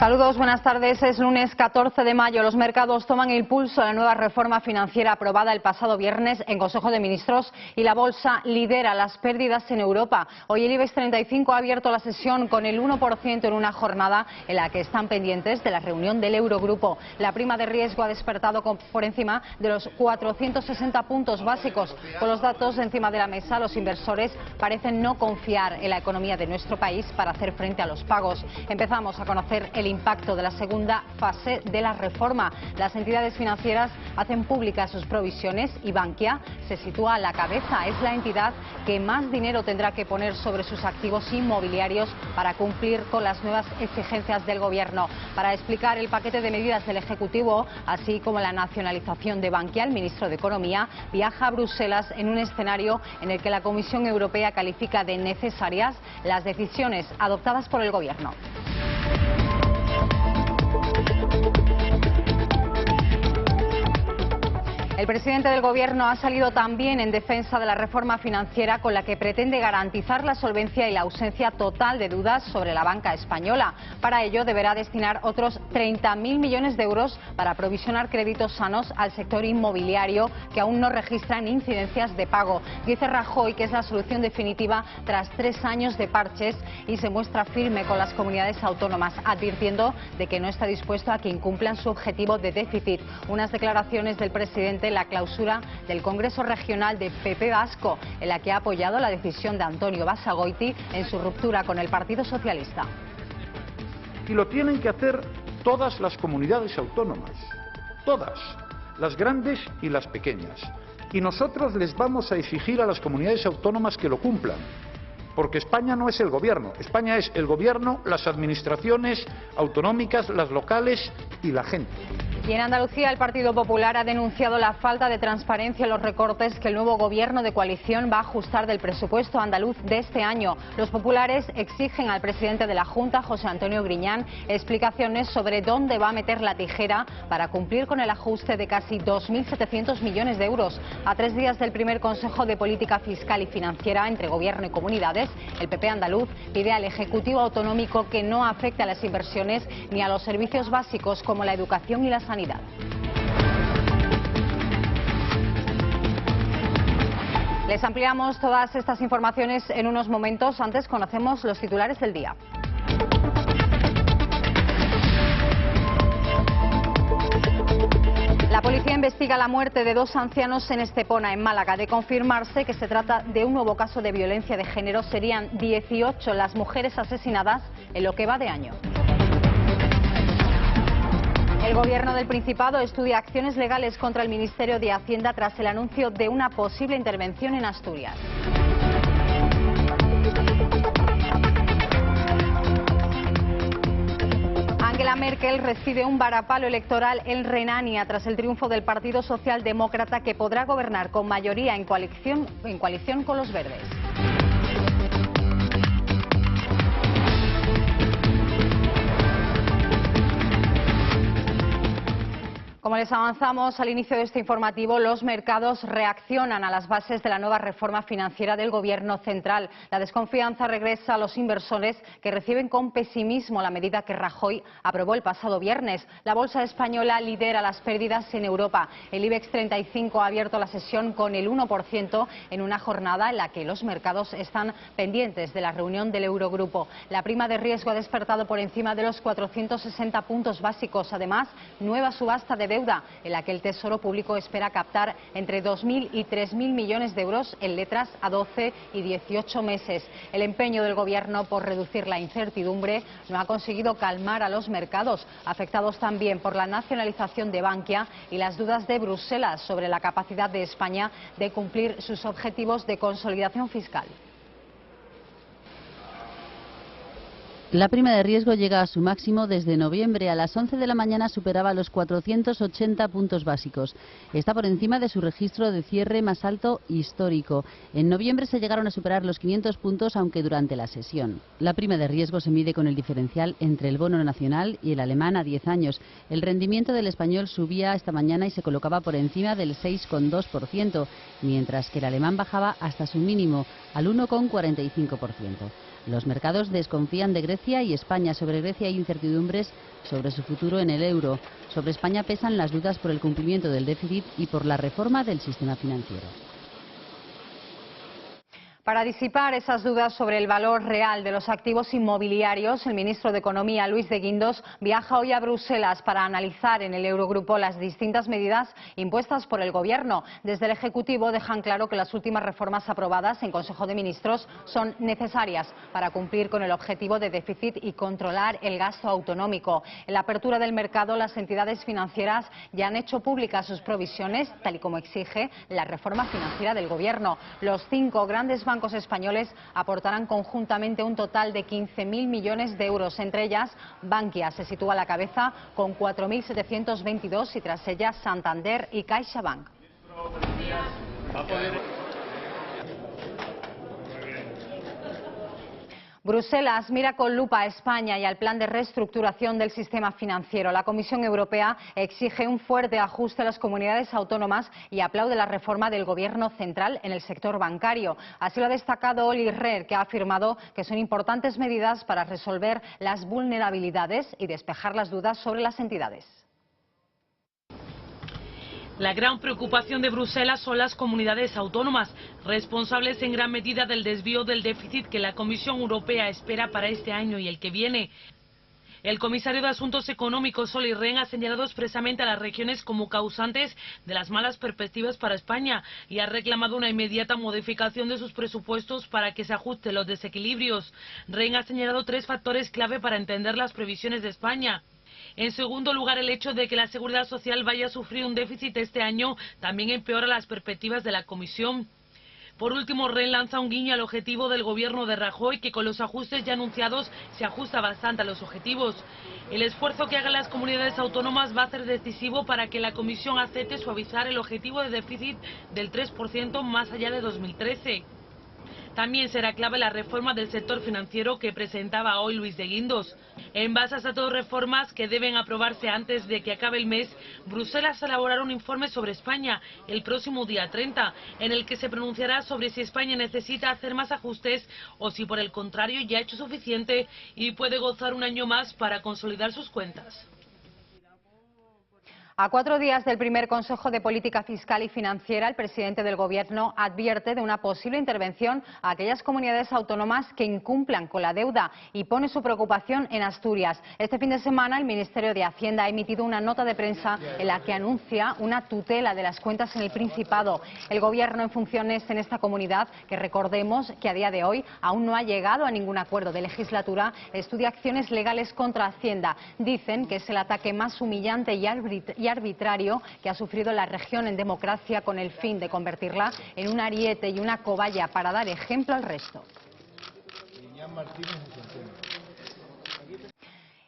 Saludos, buenas tardes. Es lunes 14 de mayo. Los mercados toman el pulso a la nueva reforma financiera aprobada el pasado viernes en Consejo de Ministros y la bolsa lidera las pérdidas en Europa. Hoy el IBEX 35 ha abierto la sesión con el 1% en una jornada en la que están pendientes de la reunión del Eurogrupo. La prima de riesgo ha despertado por encima de los 460 puntos básicos. Con los datos encima de la mesa, los inversores parecen no confiar en la economía de nuestro país para hacer frente a los pagos. Empezamos a conocer el impacto de la segunda fase de la reforma. Las entidades financieras hacen públicas sus provisiones y Bankia se sitúa a la cabeza. Es la entidad que más dinero tendrá que poner sobre sus activos inmobiliarios para cumplir con las nuevas exigencias del Gobierno. Para explicar el paquete de medidas del Ejecutivo, así como la nacionalización de Bankia, el ministro de Economía viaja a Bruselas en un escenario en el que la Comisión Europea califica de necesarias las decisiones adoptadas por el Gobierno. El presidente del Gobierno ha salido también en defensa de la reforma financiera con la que pretende garantizar la solvencia y la ausencia total de dudas sobre la banca española. Para ello deberá destinar otros 30.000 millones de euros para provisionar créditos sanos al sector inmobiliario que aún no registran incidencias de pago. Dice Rajoy que es la solución definitiva tras 3 años de parches y se muestra firme con las comunidades autónomas, advirtiendo de que no está dispuesto a que incumplan su objetivo de déficit. Unas declaraciones del presidente la clausura del Congreso Regional de PP Vasco, en la que ha apoyado la decisión de Antonio Basagoiti en su ruptura con el Partido Socialista. Y lo tienen que hacer todas las comunidades autónomas, todas, las grandes y las pequeñas. Y nosotros les vamos a exigir a las comunidades autónomas que lo cumplan. Porque España no es el gobierno, España es el gobierno, las administraciones autonómicas, las locales y la gente. Y en Andalucía el Partido Popular ha denunciado la falta de transparencia en los recortes que el nuevo gobierno de coalición va a ajustar del presupuesto andaluz de este año. Los populares exigen al presidente de la Junta, José Antonio Griñán, explicaciones sobre dónde va a meter la tijera para cumplir con el ajuste de casi 2.700 millones de euros. A 3 días del primer Consejo de Política Fiscal y Financiera entre Gobierno y Comunidades, el PP andaluz pide al Ejecutivo autonómico que no afecte a las inversiones ni a los servicios básicos como la educación y la sanidad. Les ampliamos todas estas informaciones en unos momentos. Antes conocemos los titulares del día. La policía investiga la muerte de 2 ancianos en Estepona, en Málaga. De confirmarse que se trata de un nuevo caso de violencia de género, serían 18 las mujeres asesinadas en lo que va de año. El Gobierno del Principado estudia acciones legales contra el Ministerio de Hacienda tras el anuncio de una posible intervención en Asturias. Angela Merkel recibe un varapalo electoral en Renania tras el triunfo del Partido Socialdemócrata, que podrá gobernar con mayoría en coalición con los verdes. Como les avanzamos al inicio de este informativo, los mercados reaccionan a las bases de la nueva reforma financiera del Gobierno central. La desconfianza regresa a los inversores, que reciben con pesimismo la medida que Rajoy aprobó el pasado viernes. La bolsa española lidera las pérdidas en Europa. El IBEX 35 ha abierto la sesión con el 1% en una jornada en la que los mercados están pendientes de la reunión del Eurogrupo. La prima de riesgo ha despertado por encima de los 460 puntos básicos. Además, nueva subasta de deuda, en la que el Tesoro Público espera captar entre 2.000 y 3.000 millones de euros en letras a 12 y 18 meses. El empeño del Gobierno por reducir la incertidumbre no ha conseguido calmar a los mercados, afectados también por la nacionalización de Bankia y las dudas de Bruselas sobre la capacidad de España de cumplir sus objetivos de consolidación fiscal. La prima de riesgo llega a su máximo desde noviembre. A las 11 de la mañana superaba los 480 puntos básicos. Está por encima de su registro de cierre más alto histórico. En noviembre se llegaron a superar los 500 puntos, aunque durante la sesión. La prima de riesgo se mide con el diferencial entre el bono nacional y el alemán a 10 años. El rendimiento del español subía esta mañana y se colocaba por encima del 6,2%, mientras que el alemán bajaba hasta su mínimo, al 1,45%. Los mercados desconfían de Grecia Grecia y España. Sobre Grecia hay incertidumbres sobre su futuro en el euro. Sobre España pesan las dudas por el cumplimiento del déficit y por la reforma del sistema financiero. Para disipar esas dudas sobre el valor real de los activos inmobiliarios, el ministro de Economía, Luis de Guindos, viaja hoy a Bruselas para analizar en el Eurogrupo las distintas medidas impuestas por el Gobierno. Desde el Ejecutivo dejan claro que las últimas reformas aprobadas en Consejo de Ministros son necesarias para cumplir con el objetivo de déficit y controlar el gasto autonómico. En la apertura del mercado, las entidades financieras ya han hecho públicas sus provisiones, tal y como exige la reforma financiera del Gobierno. Los 5 grandes bancos españoles aportarán conjuntamente un total de 15.000 millones de euros. Entre ellas, Bankia se sitúa a la cabeza con 4.722 y tras ella Santander y CaixaBank. Bruselas mira con lupa a España y al plan de reestructuración del sistema financiero. La Comisión Europea exige un fuerte ajuste a las comunidades autónomas y aplaude la reforma del Gobierno central en el sector bancario. Así lo ha destacado Olli Rehn, que ha afirmado que son importantes medidas para resolver las vulnerabilidades y despejar las dudas sobre las entidades. La gran preocupación de Bruselas son las comunidades autónomas, responsables en gran medida del desvío del déficit que la Comisión Europea espera para este año y el que viene. El comisario de Asuntos Económicos, Olli Rehn, ha señalado expresamente a las regiones como causantes de las malas perspectivas para España y ha reclamado una inmediata modificación de sus presupuestos para que se ajusten los desequilibrios. Rehn ha señalado 3 factores clave para entender las previsiones de España. En segundo lugar, el hecho de que la Seguridad Social vaya a sufrir un déficit este año también empeora las perspectivas de la Comisión. Por último, Rehn lanza un guiño al objetivo del Gobierno de Rajoy, que con los ajustes ya anunciados se ajusta bastante a los objetivos. El esfuerzo que hagan las comunidades autónomas va a ser decisivo para que la Comisión acepte suavizar el objetivo de déficit del 3% más allá de 2013. También será clave la reforma del sector financiero que presentaba hoy Luis de Guindos. En base a estas 2 reformas que deben aprobarse antes de que acabe el mes, Bruselas elaborará un informe sobre España el próximo día 30, en el que se pronunciará sobre si España necesita hacer más ajustes o si por el contrario ya ha hecho suficiente y puede gozar un año más para consolidar sus cuentas. A 4 días del primer Consejo de Política Fiscal y Financiera, el presidente del Gobierno advierte de una posible intervención a aquellas comunidades autónomas que incumplan con la deuda y pone su preocupación en Asturias. Este fin de semana, el Ministerio de Hacienda ha emitido una nota de prensa en la que anuncia una tutela de las cuentas en el Principado. El Gobierno en funciones en esta comunidad, que recordemos que a día de hoy aún no ha llegado a ningún acuerdo de legislatura, estudia acciones legales contra Hacienda. Dicen que es el ataque más humillante y arbitrario que ha sufrido la región en democracia, con el fin de convertirla en un ariete y una cobaya para dar ejemplo al resto.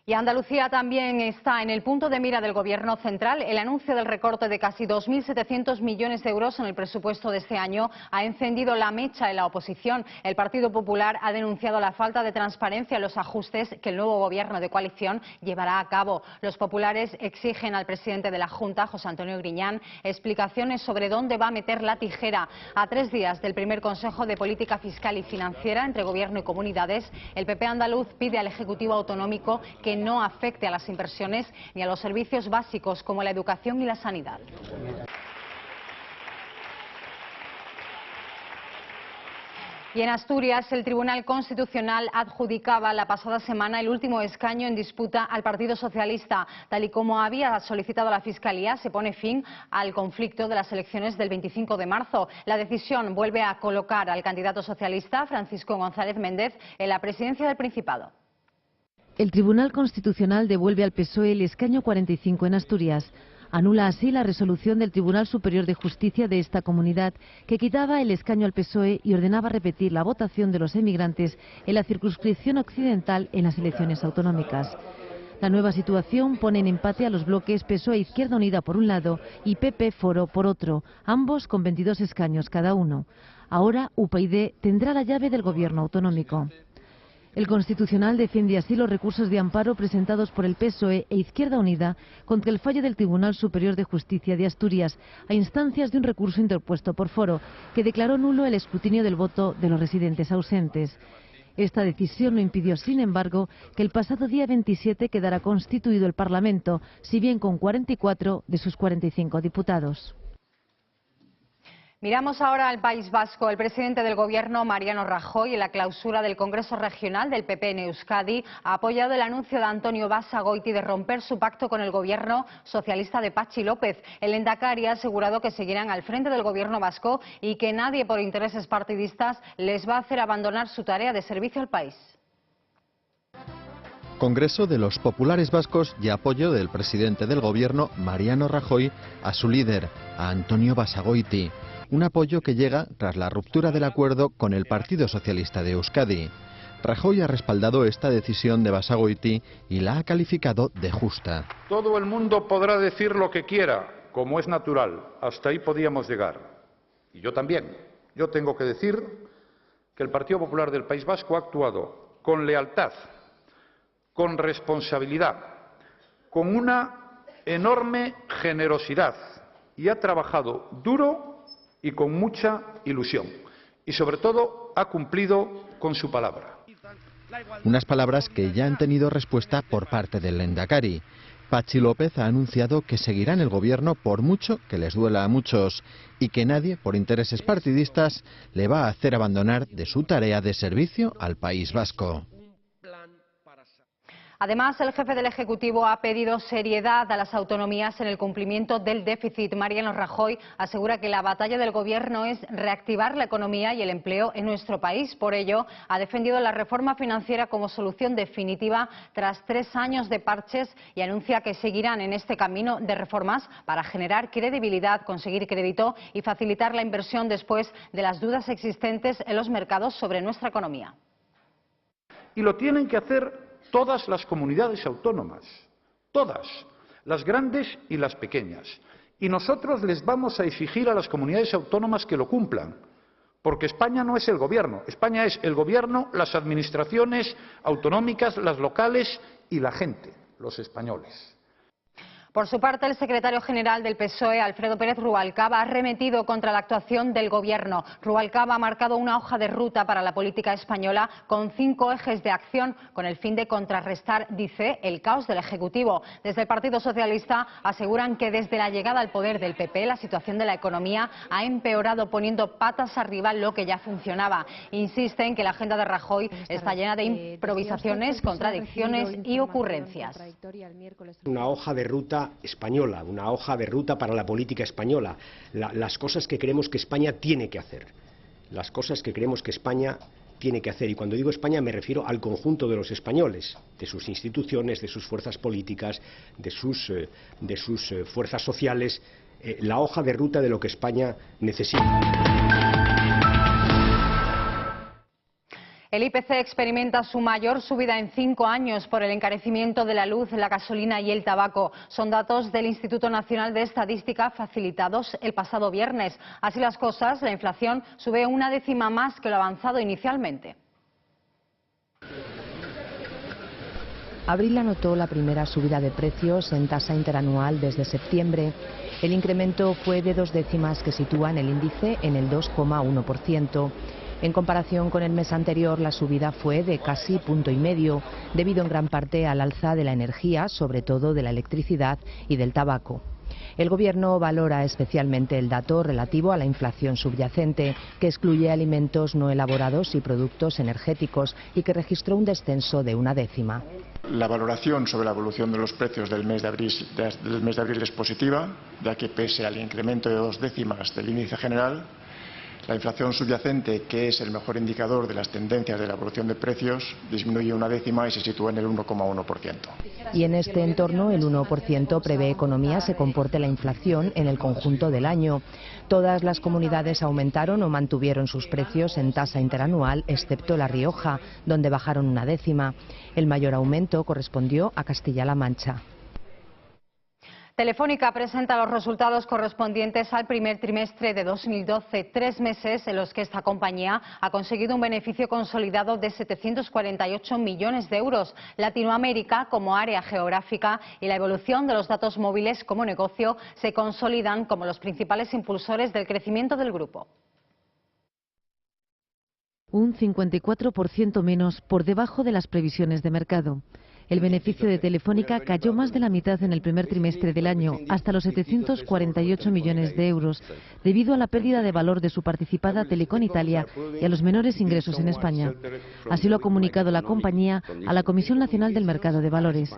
Y Andalucía también está en el punto de mira del Gobierno central. El anuncio del recorte de casi 2.700 millones de euros en el presupuesto de este año ha encendido la mecha en la oposición. El Partido Popular ha denunciado la falta de transparencia en los ajustes que el nuevo Gobierno de coalición llevará a cabo. Los populares exigen al presidente de la Junta, José Antonio Griñán, explicaciones sobre dónde va a meter la tijera. A 3 días del primer Consejo de Política Fiscal y Financiera entre Gobierno y comunidades, el PP andaluz pide al Ejecutivo autonómico que no afecte a las inversiones ni a los servicios básicos como la educación y la sanidad. Y en Asturias, el Tribunal Constitucional adjudicaba la pasada semana el último escaño en disputa al Partido Socialista. Tal y como había solicitado la Fiscalía, se pone fin al conflicto de las elecciones del 25 de marzo. La decisión vuelve a colocar al candidato socialista, Francisco González Méndez, en la presidencia del Principado. El Tribunal Constitucional devuelve al PSOE el escaño 45 en Asturias. Anula así la resolución del Tribunal Superior de Justicia de esta comunidad, que quitaba el escaño al PSOE y ordenaba repetir la votación de los emigrantes en la circunscripción occidental en las elecciones autonómicas. La nueva situación pone en empate a los bloques PSOE Izquierda Unida por un lado y PP Foro por otro, ambos con 22 escaños cada uno. Ahora UPyD tendrá la llave del gobierno autonómico. El Constitucional defiende así los recursos de amparo presentados por el PSOE e Izquierda Unida contra el fallo del Tribunal Superior de Justicia de Asturias, a instancias de un recurso interpuesto por Foro, que declaró nulo el escrutinio del voto de los residentes ausentes. Esta decisión no impidió, sin embargo, que el pasado día 27 quedara constituido el Parlamento, si bien con 44 de sus 45 diputados. Miramos ahora al País Vasco. El presidente del Gobierno, Mariano Rajoy, en la clausura del Congreso Regional del PP en Euskadi, ha apoyado el anuncio de Antonio Basagoiti de romper su pacto con el Gobierno socialista de Patxi López. El lehendakari ha asegurado que seguirán al frente del Gobierno vasco y que nadie, por intereses partidistas, les va a hacer abandonar su tarea de servicio al país. Congreso de los Populares Vascos y apoyo del presidente del Gobierno, Mariano Rajoy, a su líder, a Antonio Basagoiti. Un apoyo que llega tras la ruptura del acuerdo con el Partido Socialista de Euskadi. Rajoy ha respaldado esta decisión de Basagoiti y la ha calificado de justa. Todo el mundo podrá decir lo que quiera, como es natural. Hasta ahí podíamos llegar. Y yo también. Yo tengo que decir que el Partido Popular del País Vasco ha actuado con lealtad, con responsabilidad, con una enorme generosidad y ha trabajado duro y con mucha ilusión. Y sobre todo ha cumplido con su palabra. Unas palabras que ya han tenido respuesta por parte del lehendakari. Patxi López ha anunciado que seguirá en el gobierno por mucho que les duela a muchos y que nadie, por intereses partidistas, le va a hacer abandonar de su tarea de servicio al País Vasco. Además, el jefe del Ejecutivo ha pedido seriedad a las autonomías en el cumplimiento del déficit. Mariano Rajoy asegura que la batalla del Gobierno es reactivar la economía y el empleo en nuestro país. Por ello, ha defendido la reforma financiera como solución definitiva tras 3 años de parches y anuncia que seguirán en este camino de reformas para generar credibilidad, conseguir crédito y facilitar la inversión después de las dudas existentes en los mercados sobre nuestra economía. Y lo tienen que hacer todas las comunidades autónomas, todas, las grandes y las pequeñas. Y nosotros les vamos a exigir a las comunidades autónomas que lo cumplan, porque España no es el Gobierno, España es el Gobierno, las administraciones autonómicas, las locales y la gente, los españoles. Por su parte, el secretario general del PSOE, Alfredo Pérez Rubalcaba, ha arremetido contra la actuación del Gobierno. Rubalcaba ha marcado una hoja de ruta para la política española con 5 ejes de acción con el fin de contrarrestar, dice, el caos del Ejecutivo. Desde el Partido Socialista aseguran que desde la llegada al poder del PP la situación de la economía ha empeorado poniendo patas arriba lo que ya funcionaba. Insisten que la agenda de Rajoy está llena de improvisaciones, contradicciones y ocurrencias. Una hoja de ruta española, una hoja de ruta para la política española, las cosas que creemos que España tiene que hacer, las cosas que creemos que España tiene que hacer. Y cuando digo España me refiero al conjunto de los españoles, de sus instituciones, de sus fuerzas políticas, de sus fuerzas sociales, la hoja de ruta de lo que España necesita. El IPC experimenta su mayor subida en 5 años por el encarecimiento de la luz, la gasolina y el tabaco. Son datos del Instituto Nacional de Estadística facilitados el pasado viernes. Así las cosas, la inflación sube 1 décima más que lo avanzado inicialmente. Abril anotó la primera subida de precios en tasa interanual desde septiembre. El incremento fue de 2 décimas que sitúan el índice en el 2,1%. En comparación con el mes anterior, la subida fue de casi 1,5 puntos, debido en gran parte al alza de la energía, sobre todo de la electricidad y del tabaco. El Gobierno valora especialmente el dato relativo a la inflación subyacente, que excluye alimentos no elaborados y productos energéticos y que registró un descenso de 1 décima. La valoración sobre la evolución de los precios del mes de abril es positiva, ya que pese al incremento de 2 décimas del índice general, la inflación subyacente, que es el mejor indicador de las tendencias de la evolución de precios, disminuye 1 décima y se sitúa en el 1,1%. Y en este entorno, el 1% prevé economía se comporte la inflación en el conjunto del año. Todas las comunidades aumentaron o mantuvieron sus precios en tasa interanual, excepto La Rioja, donde bajaron 1 décima. El mayor aumento correspondió a Castilla-La Mancha. Telefónica presenta los resultados correspondientes al primer trimestre de 2012, 3 meses en los que esta compañía ha conseguido un beneficio consolidado de 748 millones de euros. Latinoamérica como área geográfica y la evolución de los datos móviles como negocio se consolidan como los principales impulsores del crecimiento del grupo. un 54% menos por debajo de las previsiones de mercado. El beneficio de Telefónica cayó más de la mitad en el primer trimestre del año, hasta los 748 millones de euros, debido a la pérdida de valor de su participada Telecom Italia y a los menores ingresos en España. Así lo ha comunicado la compañía a la Comisión Nacional del Mercado de Valores.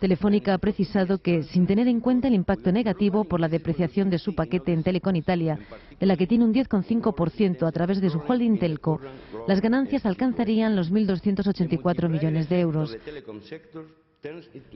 Telefónica ha precisado que, sin tener en cuenta el impacto negativo por la depreciación de su paquete en Telecom Italia, de la que tiene un 10,5% a través de su holding Telco, las ganancias alcanzarían los 1.284 millones de euros.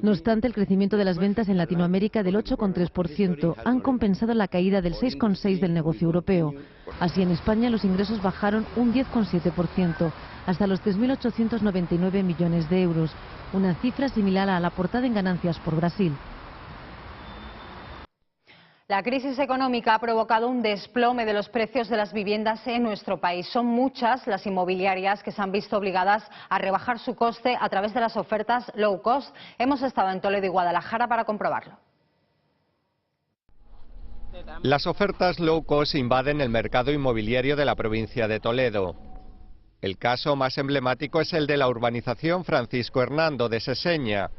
No obstante, el crecimiento de las ventas en Latinoamérica del 8,3% han compensado la caída del 6,6% del negocio europeo. Así, en España los ingresos bajaron un 10,7%, hasta los 3.899 millones de euros, una cifra similar a la aportada en ganancias por Brasil. La crisis económica ha provocado un desplome de los precios de las viviendas en nuestro país. Son muchas las inmobiliarias que se han visto obligadas a rebajar su coste a través de las ofertas low cost. Hemos estado en Toledo y Guadalajara para comprobarlo. Las ofertas low cost invaden el mercado inmobiliario de la provincia de Toledo. El caso más emblemático es el de la urbanización Francisco Hernando de Seseña.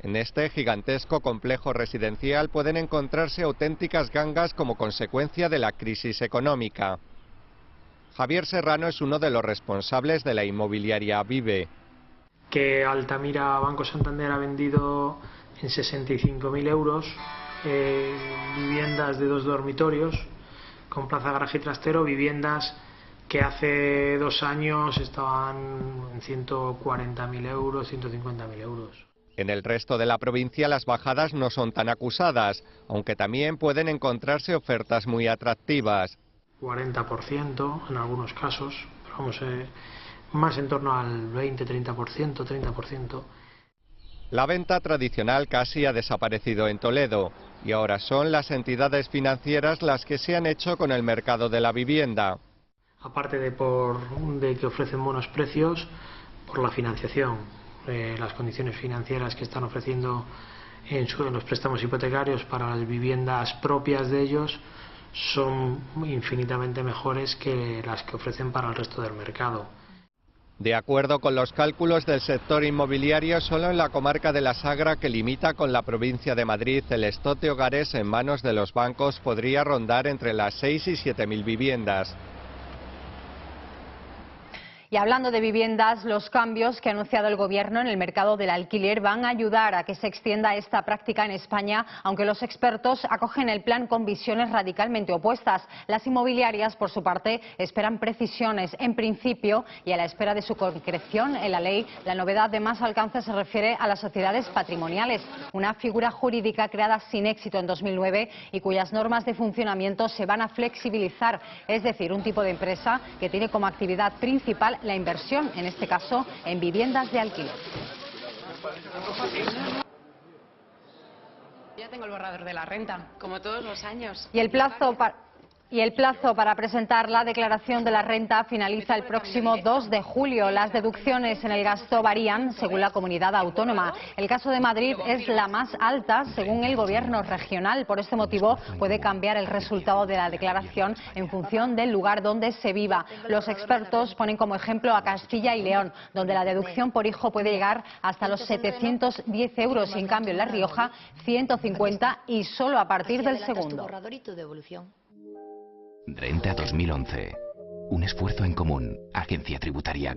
En este gigantesco complejo residencial pueden encontrarse auténticas gangas como consecuencia de la crisis económica. Javier Serrano es uno de los responsables de la inmobiliaria Vive. Que Altamira Banco Santander ha vendido en 65.000 euros viviendas de 2 dormitorios con plaza, garaje y trastero, viviendas que hace 2 años estaban en 140.000 euros, 150.000 euros. En el resto de la provincia las bajadas no son tan acusadas, aunque también pueden encontrarse ofertas muy atractivas. 40% en algunos casos, pero vamos, más en torno al 20-30%, 30%. La venta tradicional casi ha desaparecido en Toledo y ahora son las entidades financieras las que se han hecho con el mercado de la vivienda. Aparte de que ofrecen buenos precios, por la financiación, las condiciones financieras que están ofreciendo en los préstamos hipotecarios para las viviendas propias de ellos son infinitamente mejores que las que ofrecen para el resto del mercado. De acuerdo con los cálculos del sector inmobiliario, solo en la comarca de la Sagra, que limita con la provincia de Madrid, el stock de hogares en manos de los bancos podría rondar entre las 6 y 7.000 viviendas. Y hablando de viviendas, los cambios que ha anunciado el Gobierno en el mercado del alquiler van a ayudar a que se extienda esta práctica en España, aunque los expertos acogen el plan con visiones radicalmente opuestas. Las inmobiliarias, por su parte, esperan precisiones en principio y a la espera de su concreción en la ley. La novedad de más alcance se refiere a las sociedades patrimoniales, una figura jurídica creada sin éxito en 2009 y cuyas normas de funcionamiento se van a flexibilizar, es decir, un tipo de empresa que tiene como actividad principal la inversión, en este caso, en viviendas de alquiler. Ya tengo el borrador de la renta, como todos los años. Y el plazo para presentar la declaración de la renta finaliza el próximo 2 de julio. Las deducciones en el gasto varían según la comunidad autónoma. El caso de Madrid es la más alta según el Gobierno regional. Por este motivo puede cambiar el resultado de la declaración en función del lugar donde se viva. Los expertos ponen como ejemplo a Castilla y León, donde la deducción por hijo puede llegar hasta los 710 euros y en cambio en La Rioja 150 y solo a partir del segundo. Renta 2011. Un esfuerzo en común. Agencia Tributaria.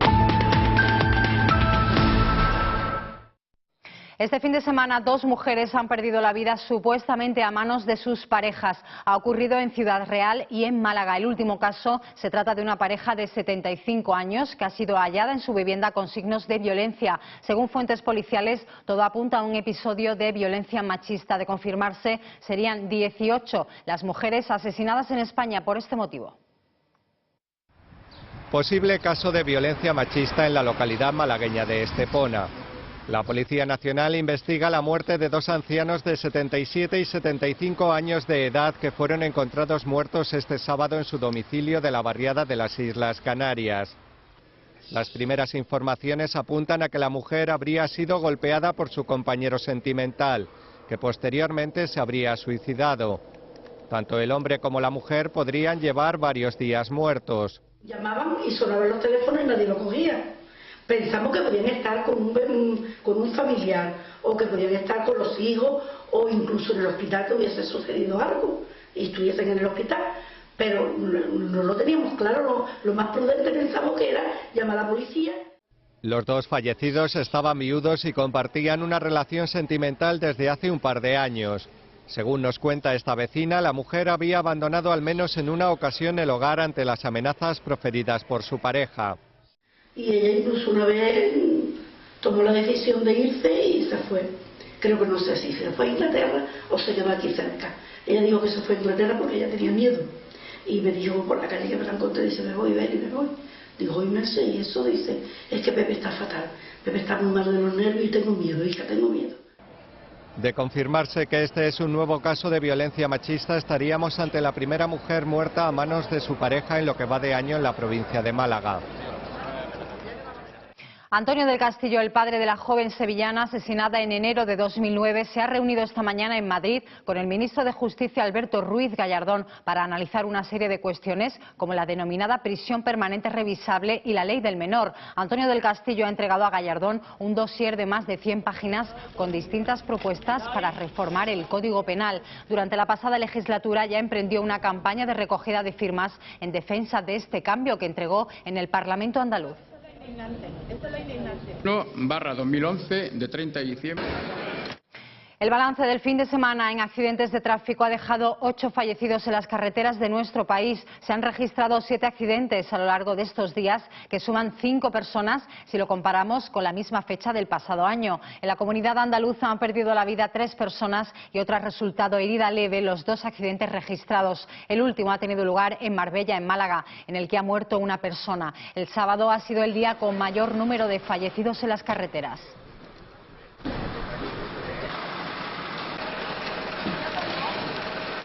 Este fin de semana 2 mujeres han perdido la vida supuestamente a manos de sus parejas. Ha ocurrido en Ciudad Real y en Málaga. El último caso se trata de una pareja de 75 años que ha sido hallada en su vivienda con signos de violencia. Según fuentes policiales, todo apunta a un episodio de violencia machista. De confirmarse, serían 18 las mujeres asesinadas en España por este motivo. Posible caso de violencia machista en la localidad malagueña de Estepona. La Policía Nacional investiga la muerte de 2 ancianos de 77 y 75 años de edad que fueron encontrados muertos este sábado en su domicilio de la barriada de las Islas Canarias. Las primeras informaciones apuntan a que la mujer habría sido golpeada por su compañero sentimental, que posteriormente se habría suicidado. Tanto el hombre como la mujer podrían llevar varios días muertos. Llamaban y sonaban los teléfonos y nadie lo cogía. Pensamos que podían estar con un familiar, o que podían estar con los hijos, o incluso en el hospital que hubiese sucedido algo y estuviesen en el hospital, pero no lo teníamos claro. Lo más prudente pensamos que era llamar a la policía. Los dos fallecidos estaban viudos y compartían una relación sentimental desde hace un par de años. Según nos cuenta esta vecina, la mujer había abandonado al menos en una ocasión el hogar ante las amenazas proferidas por su pareja. Y ella incluso una vez tomó la decisión de irse y se fue. Creo que no sé si se fue a Inglaterra o se quedó aquí cerca. Ella dijo que se fue a Inglaterra porque ella tenía miedo. Y me dijo por la calle que me la encontré, dice, me voy, ven y me voy. Digo, y me sé, y eso dice, es que Pepe está fatal. Pepe está muy mal de los nervios y tengo miedo, hija, tengo miedo. De confirmarse que este es un nuevo caso de violencia machista, estaríamos ante la primera mujer muerta a manos de su pareja en lo que va de año en la provincia de Málaga. Antonio del Castillo, el padre de la joven sevillana asesinada en enero de 2009, se ha reunido esta mañana en Madrid con el ministro de Justicia, Alberto Ruiz Gallardón, para analizar una serie de cuestiones como la denominada prisión permanente revisable y la ley del menor. Antonio del Castillo ha entregado a Gallardón un dossier de más de 100 páginas con distintas propuestas para reformar el Código Penal. Durante la pasada legislatura ya emprendió una campaña de recogida de firmas en defensa de este cambio que entregó en el Parlamento andaluz. 1/2011 de 30 de diciembre. El balance del fin de semana en accidentes de tráfico ha dejado 8 fallecidos en las carreteras de nuestro país. Se han registrado 7 accidentes a lo largo de estos días, que suman 5 personas si lo comparamos con la misma fecha del pasado año. En la comunidad andaluza han perdido la vida 3 personas y otra ha resultado herida leve los 2 accidentes registrados. El último ha tenido lugar en Marbella, en Málaga, en el que ha muerto una persona. El sábado ha sido el día con mayor número de fallecidos en las carreteras.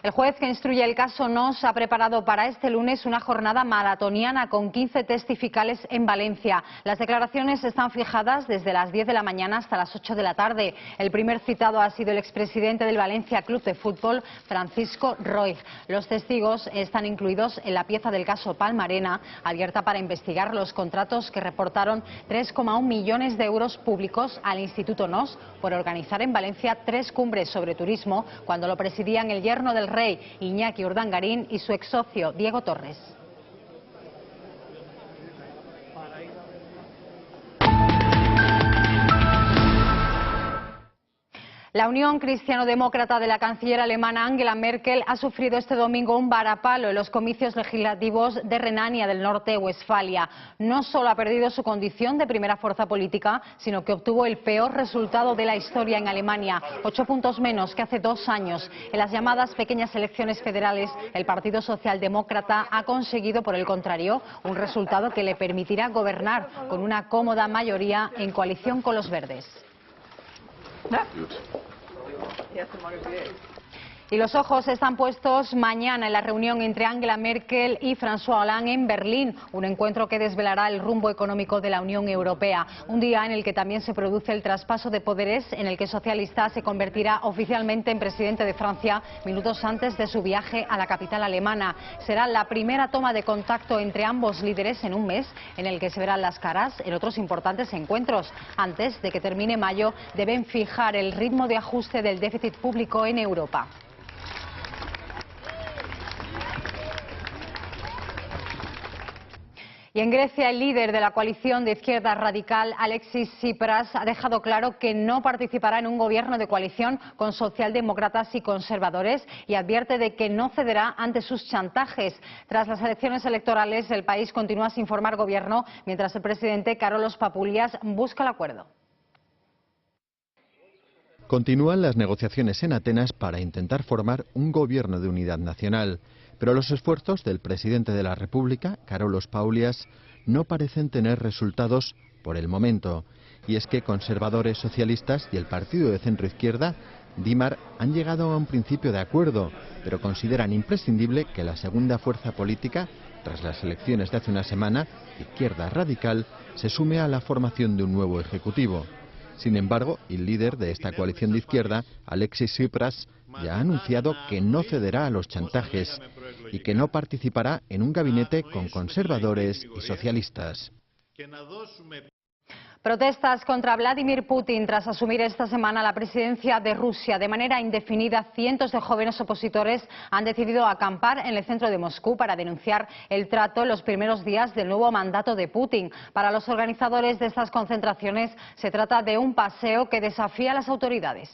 El juez que instruye el caso Noós ha preparado para este lunes una jornada maratoniana con 15 testificales en Valencia. Las declaraciones están fijadas desde las 10 de la mañana hasta las 8 de la tarde. El primer citado ha sido el expresidente del Valencia Club de Fútbol, Francisco Roig. Los testigos están incluidos en la pieza del caso Palmarena, abierta para investigar los contratos que reportaron 3,1 millones de euros públicos al Instituto Noós por organizar en Valencia 3 cumbres sobre turismo cuando lo presidían el yerno del rey, Iñaki Urdangarín, y su ex socio, Diego Torres. La Unión Cristiano-Demócrata de la canciller alemana Angela Merkel ha sufrido este domingo un varapalo en los comicios legislativos de Renania del Norte-Westfalia. No solo ha perdido su condición de primera fuerza política, sino que obtuvo el peor resultado de la historia en Alemania, 8 puntos menos que hace 2 años. En las llamadas pequeñas elecciones federales, el Partido Socialdemócrata ha conseguido, por el contrario, un resultado que le permitirá gobernar con una cómoda mayoría en coalición con los verdes. Y los ojos están puestos mañana en la reunión entre Angela Merkel y François Hollande en Berlín, un encuentro que desvelará el rumbo económico de la Unión Europea. Un día en el que también se produce el traspaso de poderes, en el que el socialista se convertirá oficialmente en presidente de Francia minutos antes de su viaje a la capital alemana. Será la primera toma de contacto entre ambos líderes en un mes, en el que se verán las caras en otros importantes encuentros. Antes de que termine mayo, deben fijar el ritmo de ajuste del déficit público en Europa. Y en Grecia, el líder de la coalición de izquierda radical, Alexis Tsipras, ha dejado claro que no participará en un gobierno de coalición con socialdemócratas y conservadores y advierte de que no cederá ante sus chantajes. Tras las elecciones electorales, el país continúa sin formar gobierno, mientras el presidente Carlos Papoulias busca el acuerdo. Continúan las negociaciones en Atenas para intentar formar un gobierno de unidad nacional. Pero los esfuerzos del presidente de la República, Carlos Papoulias, no parecen tener resultados por el momento. Y es que conservadores socialistas y el partido de centro-izquierda, Dimar, han llegado a un principio de acuerdo, pero consideran imprescindible que la segunda fuerza política, tras las elecciones de hace una semana, Izquierda Radical, se sume a la formación de un nuevo ejecutivo. Sin embargo, el líder de esta coalición de izquierda, Alexis Tsipras, ya ha anunciado que no cederá a los chantajes y que no participará en un gabinete con conservadores y socialistas. Protestas contra Vladimir Putin tras asumir esta semana la presidencia de Rusia. De manera indefinida, cientos de jóvenes opositores han decidido acampar en el centro de Moscú para denunciar el trato en los primeros días del nuevo mandato de Putin. Para los organizadores de estas concentraciones, se trata de un paseo que desafía a las autoridades.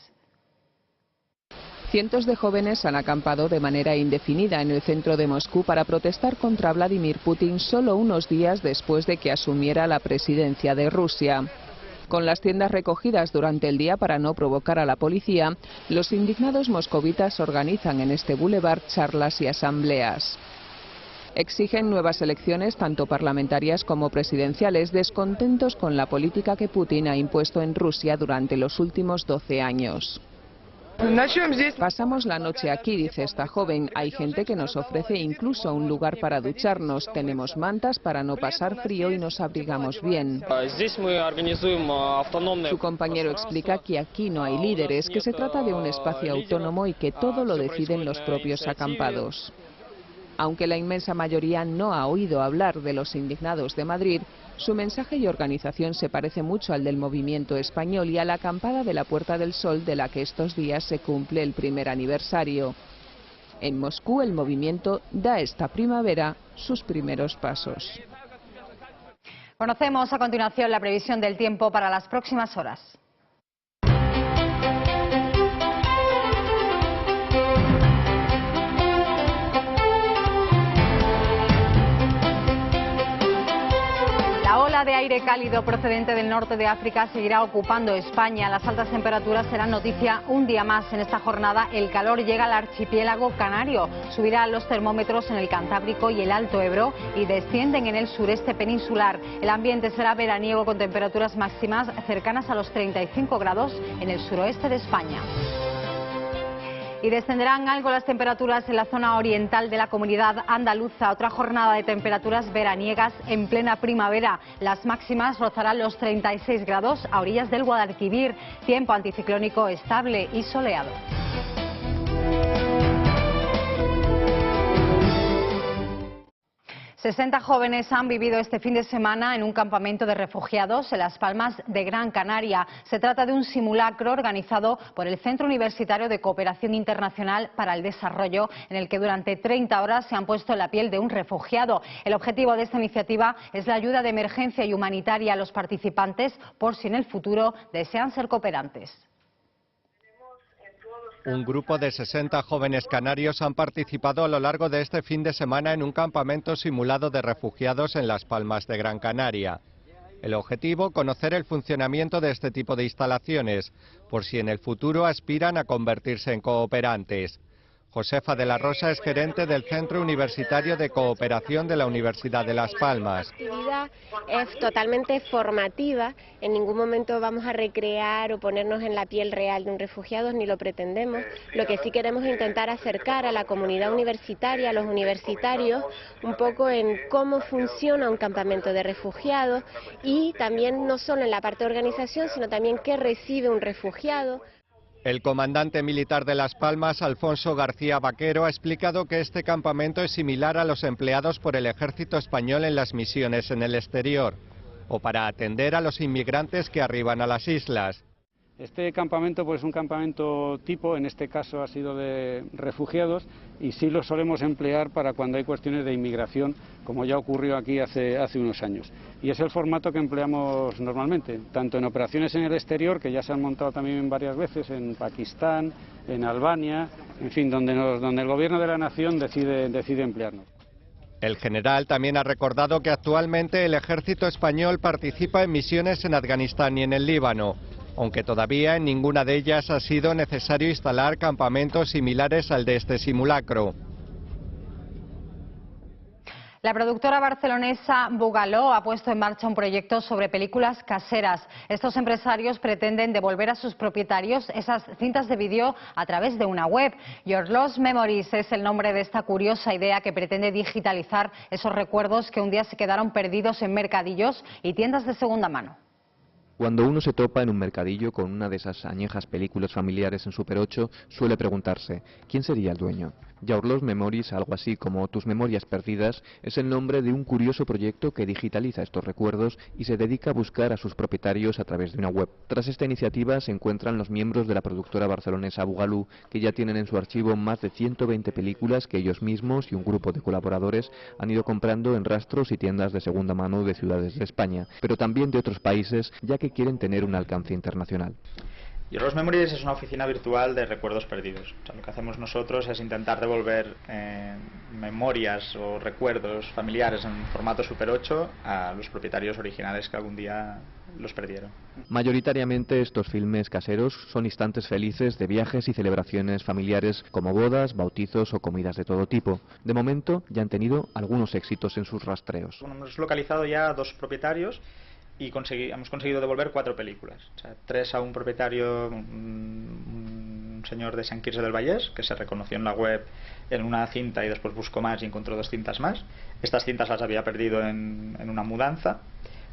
Cientos de jóvenes han acampado de manera indefinida en el centro de Moscú para protestar contra Vladimir Putin solo unos días después de que asumiera la presidencia de Rusia. Con las tiendas recogidas durante el día para no provocar a la policía, los indignados moscovitas organizan en este bulevar charlas y asambleas. Exigen nuevas elecciones, tanto parlamentarias como presidenciales, descontentos con la política que Putin ha impuesto en Rusia durante los últimos 12 años. Pasamos la noche aquí, dice esta joven. Hay gente que nos ofrece incluso un lugar para ducharnos. Tenemos mantas para no pasar frío y nos abrigamos bien. Su compañero explica que aquí no hay líderes, que se trata de un espacio autónomo y que todo lo deciden los propios acampados. Aunque la inmensa mayoría no ha oído hablar de los indignados de Madrid, su mensaje y organización se parece mucho al del movimiento español y a la acampada de la Puerta del Sol, de la que estos días se cumple el primer aniversario. En Moscú, el movimiento da esta primavera sus primeros pasos. Conocemos a continuación la previsión del tiempo para las próximas horas. La ola de aire cálido procedente del norte de África seguirá ocupando España. Las altas temperaturas serán noticia un día más. En esta jornada el calor llega al archipiélago canario. Subirán los termómetros en el Cantábrico y el Alto Ebro y descienden en el sureste peninsular. El ambiente será veraniego con temperaturas máximas cercanas a los 35 grados en el suroeste de España. Y descenderán algo las temperaturas en la zona oriental de la comunidad andaluza. Otra jornada de temperaturas veraniegas en plena primavera. Las máximas rozarán los 36 grados a orillas del Guadalquivir. Tiempo anticiclónico estable y soleado. 60 jóvenes han vivido este fin de semana en un campamento de refugiados en Las Palmas de Gran Canaria. Se trata de un simulacro organizado por el Centro Universitario de Cooperación Internacional para el Desarrollo, en el que durante 30 horas se han puesto en la piel de un refugiado. El objetivo de esta iniciativa es la ayuda de emergencia y humanitaria a los participantes por si en el futuro desean ser cooperantes. Un grupo de 60 jóvenes canarios han participado a lo largo de este fin de semana en un campamento simulado de refugiados en Las Palmas de Gran Canaria. El objetivo, conocer el funcionamiento de este tipo de instalaciones, por si en el futuro aspiran a convertirse en cooperantes. Josefa de la Rosa es gerente del Centro Universitario de Cooperación de la Universidad de Las Palmas. La actividad es totalmente formativa, en ningún momento vamos a recrear o ponernos en la piel real de un refugiado, ni lo pretendemos. Lo que sí queremos es intentar acercar a la comunidad universitaria, a los universitarios, un poco en cómo funciona un campamento de refugiados y también no solo en la parte de organización, sino también qué recibe un refugiado. El comandante militar de Las Palmas, Alfonso García Vaquero, ha explicado que este campamento es similar a los empleados por el ejército español en las misiones en el exterior, o para atender a los inmigrantes que arriban a las islas. Este campamento pues, es un campamento tipo, en este caso ha sido de refugiados, y sí lo solemos emplear para cuando hay cuestiones de inmigración, como ya ocurrió aquí hace unos años. Y es el formato que empleamos normalmente, tanto en operaciones en el exterior, que ya se han montado también varias veces, en Pakistán, en Albania, en fin, donde el gobierno de la nación decide emplearnos. El general también ha recordado que actualmente el ejército español participa en misiones en Afganistán y en el Líbano, aunque todavía en ninguna de ellas ha sido necesario instalar campamentos similares al de este simulacro. La productora barcelonesa Bugaló ha puesto en marcha un proyecto sobre películas caseras. Estos empresarios pretenden devolver a sus propietarios esas cintas de vídeo a través de una web. Your Lost Memories es el nombre de esta curiosa idea que pretende digitalizar esos recuerdos que un día se quedaron perdidos en mercadillos y tiendas de segunda mano. Cuando uno se topa en un mercadillo con una de esas añejas películas familiares en Super 8, suele preguntarse, ¿quién sería el dueño? Your Lost Memories, algo así como Tus Memorias Perdidas, es el nombre de un curioso proyecto que digitaliza estos recuerdos y se dedica a buscar a sus propietarios a través de una web. Tras esta iniciativa se encuentran los miembros de la productora barcelonesa Bugalú, que ya tienen en su archivo más de 120 películas que ellos mismos y un grupo de colaboradores han ido comprando en rastros y tiendas de segunda mano de ciudades de España, pero también de otros países, ya que quieren tener un alcance internacional. Your Lost Memories es una oficina virtual de recuerdos perdidos. O sea, lo que hacemos nosotros es intentar devolver memorias o recuerdos familiares en formato Super 8 a los propietarios originales que algún día los perdieron. Mayoritariamente estos filmes caseros son instantes felices de viajes y celebraciones familiares como bodas, bautizos o comidas de todo tipo. De momento ya han tenido algunos éxitos en sus rastreos. Bueno, hemos localizado ya 2 propietarios y hemos conseguido devolver 4 películas. O sea, 3 a un propietario, un señor de Sant Quirze del Vallès, que se reconoció en la web en una cinta y después buscó más y encontró 2 cintas más. Estas cintas las había perdido en una mudanza.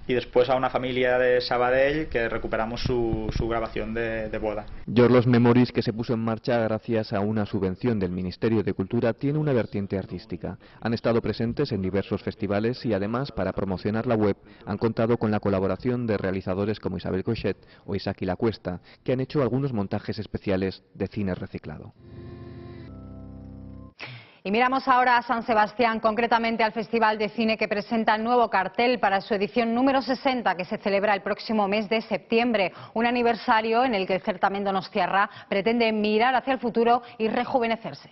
Y después a una familia de Sabadell que recuperamos su grabación de boda. Your Lost Memories, que se puso en marcha gracias a una subvención del Ministerio de Cultura, tiene una vertiente artística. Han estado presentes en diversos festivales y además, para promocionar la web, han contado con la colaboración de realizadores como Isabel Coixet o Isaki La Cuesta, que han hecho algunos montajes especiales de cine reciclado. Y miramos ahora a San Sebastián, concretamente al Festival de Cine que presenta el nuevo cartel para su edición número 60 que se celebra el próximo mes de septiembre. Un aniversario en el que el certamen Donostiarra pretende mirar hacia el futuro y rejuvenecerse.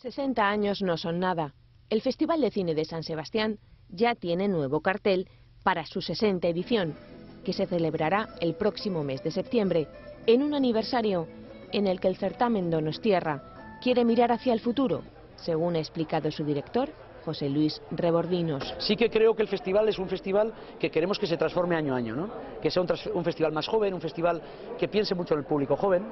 60 años no son nada. El Festival de Cine de San Sebastián ya tiene nuevo cartel para su 60 edición, que se celebrará el próximo mes de septiembre, en un aniversario en el que el certamen Donostiarra quiere mirar hacia el futuro, según ha explicado su director, José Luis Rebordinos. Sí que creo que el festival es un festival que queremos que se transforme año a año, ¿no? Que sea un festival más joven, un festival que piense mucho en el público joven,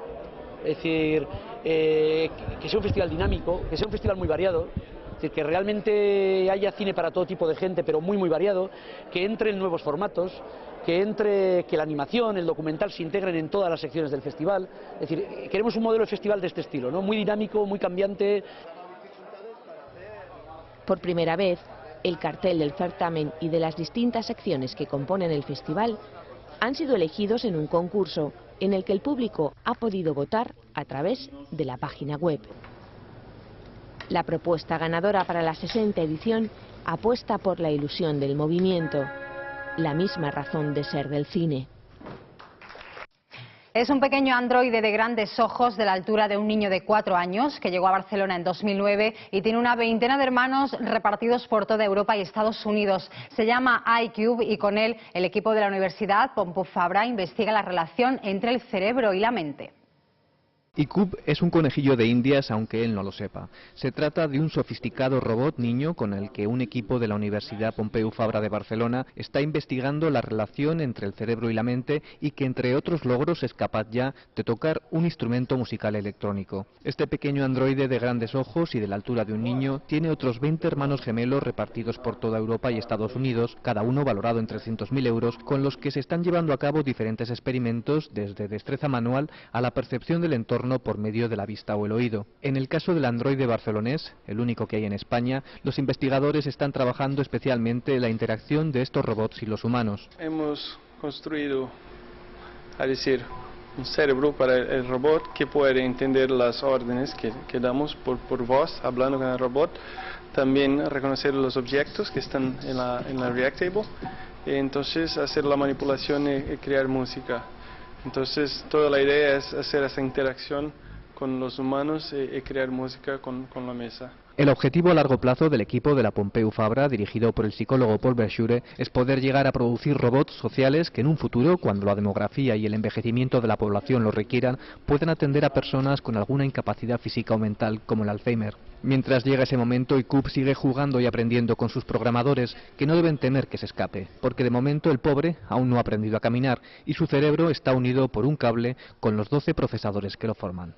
es decir, que sea un festival dinámico, que sea un festival muy variado, es decir, que realmente haya cine para todo tipo de gente, pero muy variado, que entre en nuevos formatos, que la animación, el documental se integren en todas las secciones del festival. Es decir, queremos un modelo de festival de este estilo, ¿no? Muy dinámico, muy cambiante. Por primera vez, el cartel del certamen y de las distintas secciones que componen el festival han sido elegidos en un concurso en el que el público ha podido votar a través de la página web. La propuesta ganadora para la 60 edición apuesta por la ilusión del movimiento, la misma razón de ser del cine. Es un pequeño androide de grandes ojos de la altura de un niño de 4 años que llegó a Barcelona en 2009 y tiene una veintena de hermanos repartidos por toda Europa y Estados Unidos. Se llama iCube y con él el equipo de la Universidad Pompeu Fabra investiga la relación entre el cerebro y la mente. iCube es un conejillo de Indias, aunque él no lo sepa. Se trata de un sofisticado robot niño con el que un equipo de la Universidad Pompeu Fabra de Barcelona está investigando la relación entre el cerebro y la mente y que, entre otros logros, es capaz ya de tocar un instrumento musical electrónico. Este pequeño androide de grandes ojos y de la altura de un niño tiene otros 20 hermanos gemelos repartidos por toda Europa y Estados Unidos, cada uno valorado en 300.000 euros, con los que se están llevando a cabo diferentes experimentos, desde destreza manual a la percepción del entorno por medio de la vista o el oído. En el caso del androide barcelonés, el único que hay en España, los investigadores están trabajando especialmente en la interacción de estos robots y los humanos. Hemos construido, un cerebro para el robot que puede entender las órdenes que damos por voz, hablando con el robot, también reconocer los objetos que están en la Reactable, y entonces hacer la manipulación y crear música. Entonces, toda la idea es hacer esa interacción con los humanos y crear música con la mesa. El objetivo a largo plazo del equipo de la Pompeu Fabra, dirigido por el psicólogo Paul Verschure, es poder llegar a producir robots sociales que en un futuro, cuando la demografía y el envejecimiento de la población lo requieran, puedan atender a personas con alguna incapacidad física o mental, como el Alzheimer. Mientras llega ese momento, iCube sigue jugando y aprendiendo con sus programadores, que no deben temer que se escape, porque de momento el pobre aún no ha aprendido a caminar y su cerebro está unido por un cable con los 12 procesadores que lo forman.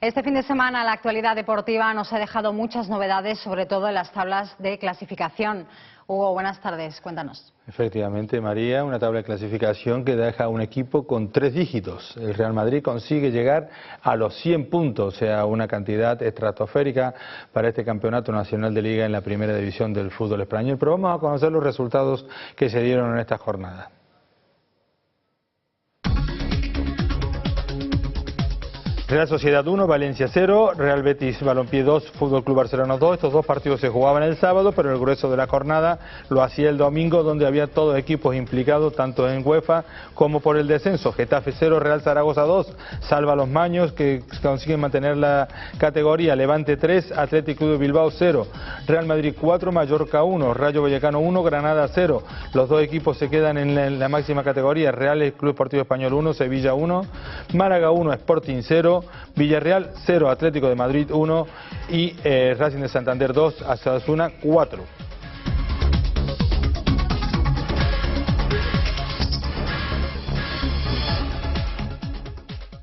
Este fin de semana la actualidad deportiva nos ha dejado muchas novedades, sobre todo en las tablas de clasificación. Hugo, buenas tardes, cuéntanos. Efectivamente, María, una tabla de clasificación que deja un equipo con 3 dígitos. El Real Madrid consigue llegar a los 100 puntos, o sea, una cantidad estratosférica para este campeonato nacional de liga en la primera división del fútbol español. Pero vamos a conocer los resultados que se dieron en esta jornada. Real Sociedad 1, Valencia 0, Real Betis Balompié 2, Fútbol Club Barcelona 2. Estos dos partidos se jugaban el sábado, pero el grueso de la jornada lo hacía el domingo, donde había todos equipos implicados, tanto en UEFA como por el descenso. Getafe 0, Real Zaragoza 2, salva a los maños que consiguen mantener la categoría. Levante 3, Atlético de Bilbao 0, Real Madrid 4, Mallorca 1, Rayo Vallecano 1, Granada 0. Los dos equipos se quedan en la máxima categoría. Real Club Deportivo Español 1, Sevilla 1, Málaga 1, Sporting 0, Villarreal 0, Atlético de Madrid 1 y Racing de Santander 2, Osasuna 4.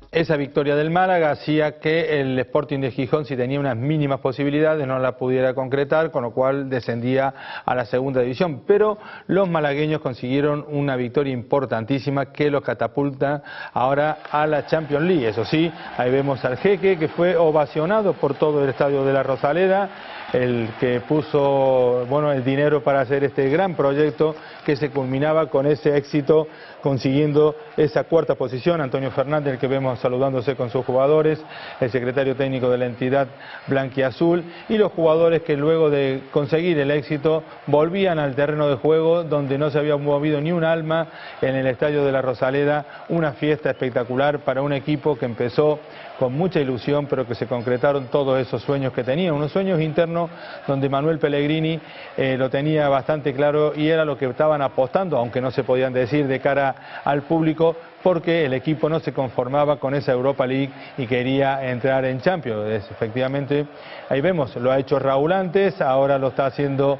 Esa victoria del Málaga hacía que el Sporting de Gijón, si tenía unas mínimas posibilidades, no la pudiera concretar, con lo cual descendía a la segunda división. Pero los malagueños consiguieron una victoria importantísima que los catapulta ahora a la Champions League. Eso sí, ahí vemos al Jeque, que fue ovacionado por todo el estadio de la Rosaleda, el que puso el dinero para hacer este gran proyecto que se culminaba con ese éxito, consiguiendo esa cuarta posición. Antonio Fernández, el que vemos saludándose con sus jugadores, el secretario técnico de la entidad blanquiazul, y los jugadores que luego de conseguir el éxito volvían al terreno de juego, donde no se había movido ni un alma en el estadio de la Rosaleda. Una fiesta espectacular para un equipo que empezó con mucha ilusión, pero que se concretaron todos esos sueños que tenían, unos sueños internos donde Manuel Pellegrini lo tenía bastante claro y era lo que estaban apostando, aunque no se podían decir de cara al público, porque el equipo no se conformaba con esa Europa League y quería entrar en Champions. Efectivamente, ahí vemos, lo ha hecho Raúl antes, ahora lo está haciendo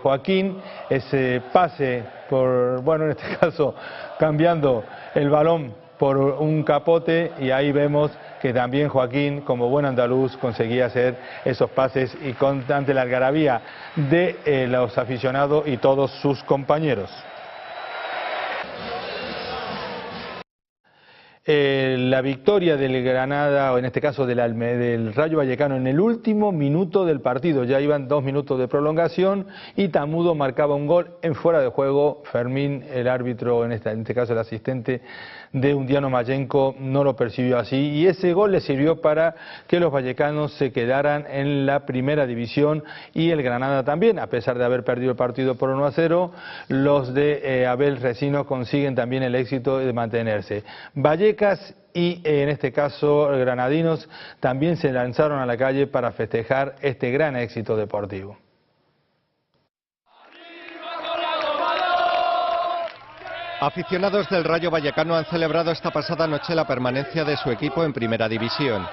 Joaquín, ese pase por, en este caso, cambiando el balón por un capote, y ahí vemos que también Joaquín, como buen andaluz, conseguía hacer esos pases y ante la algarabía de los aficionados y todos sus compañeros. La victoria del Granada, o en este caso del Rayo Vallecano, en el último minuto del partido. Ya iban 2 minutos de prolongación y Tamudo marcaba un gol en fuera de juego. Fermín, el árbitro, en este caso el asistente de Undiano Mayenko, no lo percibió así, y ese gol le sirvió para que los vallecanos se quedaran en la primera división, y el Granada también, a pesar de haber perdido el partido por 1-0, los de Abel Resino consiguen también el éxito de mantenerse. Vallecas y en este caso granadinos también se lanzaron a la calle para festejar este gran éxito deportivo. Aficionados del Rayo Vallecano han celebrado esta pasada noche la permanencia de su equipo en Primera División.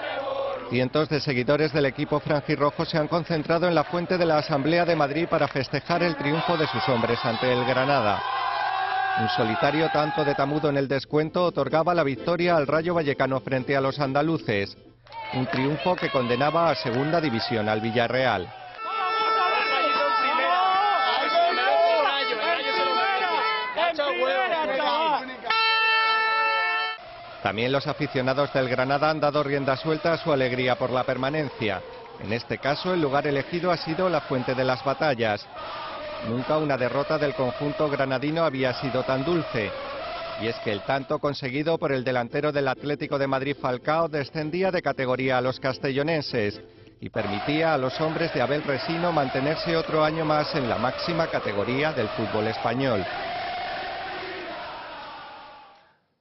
Cientos de seguidores del equipo franjirrojo se han concentrado en la fuente de la Asamblea de Madrid para festejar el triunfo de sus hombres ante el Granada. Un solitario tanto de Tamudo en el descuento otorgaba la victoria al Rayo Vallecano frente a los andaluces. Un triunfo que condenaba a Segunda División al Villarreal. También los aficionados del Granada han dado rienda suelta a su alegría por la permanencia. En este caso, el lugar elegido ha sido la Fuente de las Batallas. Nunca una derrota del conjunto granadino había sido tan dulce. Y es que el tanto conseguido por el delantero del Atlético de Madrid, Falcao, descendía de categoría a los castellonenses y permitía a los hombres de Abel Resino mantenerse otro año más en la máxima categoría del fútbol español.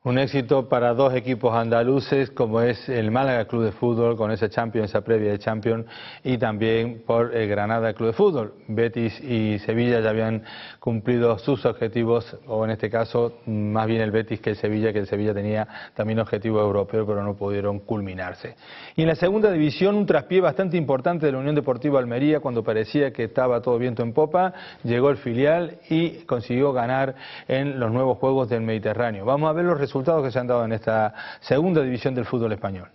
Un éxito para dos equipos andaluces, como es el Málaga Club de Fútbol, con esa Champions, esa previa de Champions, y también por el Granada Club de Fútbol. Betis y Sevilla ya habían cumplido sus objetivos, o en este caso, más bien el Betis que el Sevilla tenía también objetivos europeos, pero no pudieron culminarse. Y en la segunda división, un traspié bastante importante de la Unión Deportiva Almería, cuando parecía que estaba todo viento en popa, llegó el filial y consiguió ganar en los nuevos Juegos del Mediterráneo. Vamos a ver los resultados que se han dado en esta segunda división del fútbol español.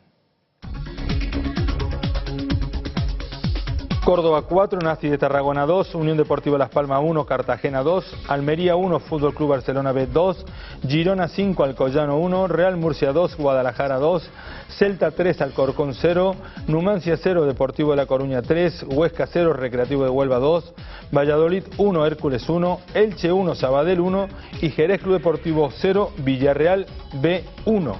Córdoba 4, Nasti de Tarragona 2, Unión Deportiva Las Palmas 1, Cartagena 2, Almería 1, Fútbol Club Barcelona B 2, Girona 5, Alcoyano 1, Real Murcia 2, Guadalajara 2, Celta 3, Alcorcón 0, Numancia 0, Deportivo de La Coruña 3, Huesca 0, Recreativo de Huelva 2, Valladolid 1, Hércules 1, Elche 1, Sabadell 1 y Jerez Club Deportivo 0, Villarreal B 1.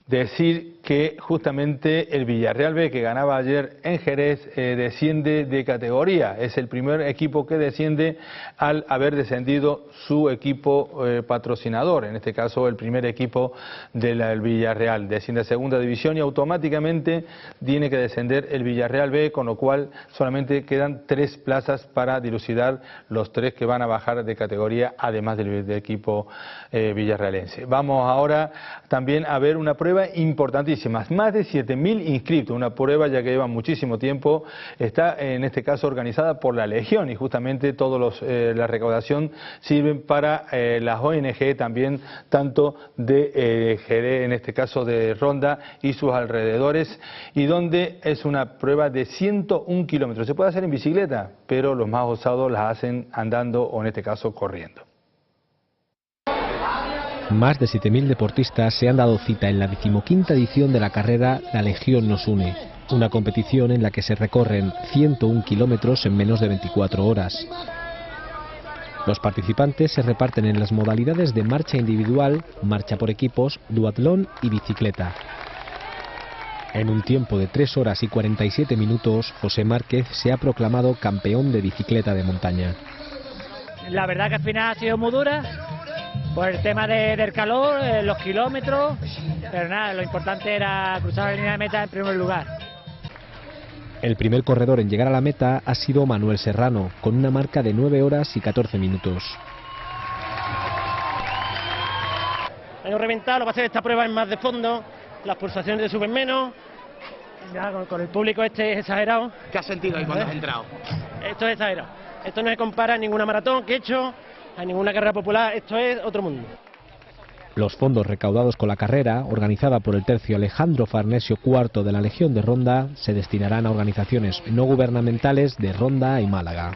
Decir que justamente el Villarreal B, que ganaba ayer en Jerez, desciende de categoría. Es el primer equipo que desciende al haber descendido su equipo patrocinador, en este caso el primer equipo del Villarreal. Desciende a segunda división y automáticamente tiene que descender el Villarreal B, con lo cual solamente quedan 3 plazas para dilucidar los 3 que van a bajar de categoría, además del equipo villarrealense. Vamos ahora también a ver una prueba importantísima. Más de 7.000 inscritos, una prueba ya que lleva muchísimo tiempo, está en este caso organizada por la Legión y justamente la recaudación sirve para las ONG también, tanto de Jerez, en este caso de Ronda y sus alrededores, y donde es una prueba de 101 kilómetros. Se puede hacer en bicicleta, pero los más osados las hacen andando o en este caso corriendo. Más de 7.000 deportistas se han dado cita en la 15ª edición de la carrera La Legión nos une, una competición en la que se recorren 101 kilómetros en menos de 24 horas. Los participantes se reparten en las modalidades de marcha individual, marcha por equipos, duatlón y bicicleta. En un tiempo de 3 horas y 47 minutos, José Márquez se ha proclamado campeón de bicicleta de montaña. La verdad que al final ha sido muy dura, por el tema del calor, los kilómetros, pero nada, lo importante era cruzar la línea de meta en primer lugar. El primer corredor en llegar a la meta ha sido Manuel Serrano, con una marca de 9 horas y 14 minutos. He reventado, lo que pasa es que esta prueba es más de fondo, las pulsaciones te suben menos, ya con el público este es exagerado. ¿Qué has sentido ahí cuando has entrado? Esto es exagerado, esto no se compara a ninguna maratón que he hecho, a ninguna carrera popular, esto es otro mundo. Los fondos recaudados con la carrera, organizada por el tercio Alejandro Farnesio IV de la Legión de Ronda, se destinarán a organizaciones no gubernamentales de Ronda y Málaga.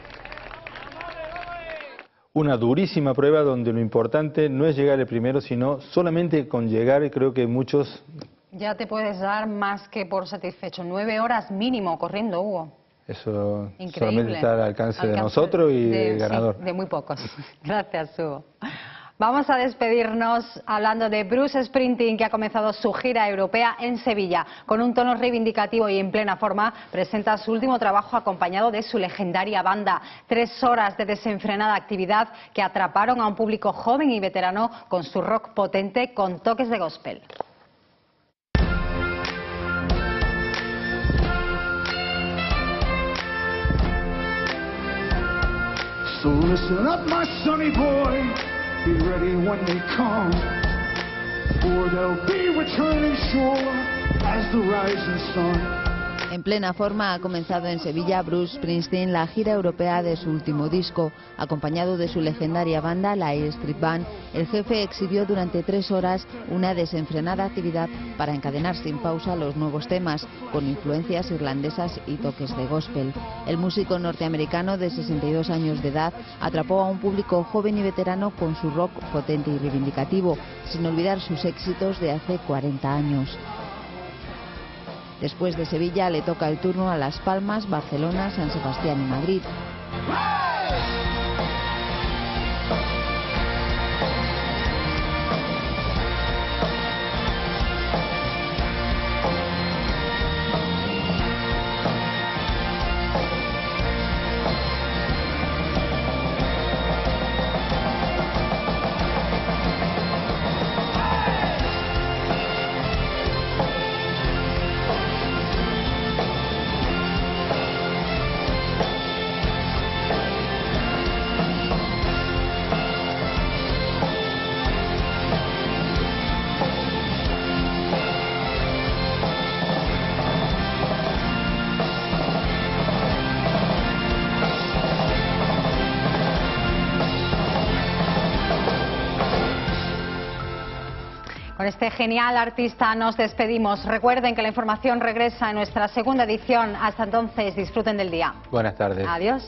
Una durísima prueba donde lo importante no es llegar el primero, sino solamente con llegar, y creo que muchos... Ya te puedes dar más que por satisfecho. 9 horas mínimo corriendo, Hugo. Eso increíble. Solamente está al alcance de nosotros y del ganador. Sí, de muy pocos. Gracias, Hugo. Vamos a despedirnos hablando de Bruce Springsteen, que ha comenzado su gira europea en Sevilla. Con un tono reivindicativo y en plena forma, presenta su último trabajo acompañado de su legendaria banda. 3 horas de desenfrenada actividad que atraparon a un público joven y veterano con su rock potente con toques de gospel. So listen up, my sonny boy, be ready when they come, for they'll be returning sure as the rising sun. En plena forma ha comenzado en Sevilla Bruce Springsteen la gira europea de su último disco. Acompañado de su legendaria banda, la Air Street Band, el jefe exhibió durante 3 horas una desenfrenada actividad para encadenar sin pausa los nuevos temas, con influencias irlandesas y toques de gospel. El músico norteamericano de 62 años de edad atrapó a un público joven y veterano con su rock potente y reivindicativo, sin olvidar sus éxitos de hace 40 años. Después de Sevilla le toca el turno a Las Palmas, Barcelona, San Sebastián y Madrid. Con este genial artista nos despedimos. Recuerden que la información regresa en nuestra segunda edición. Hasta entonces, disfruten del día. Buenas tardes. Adiós.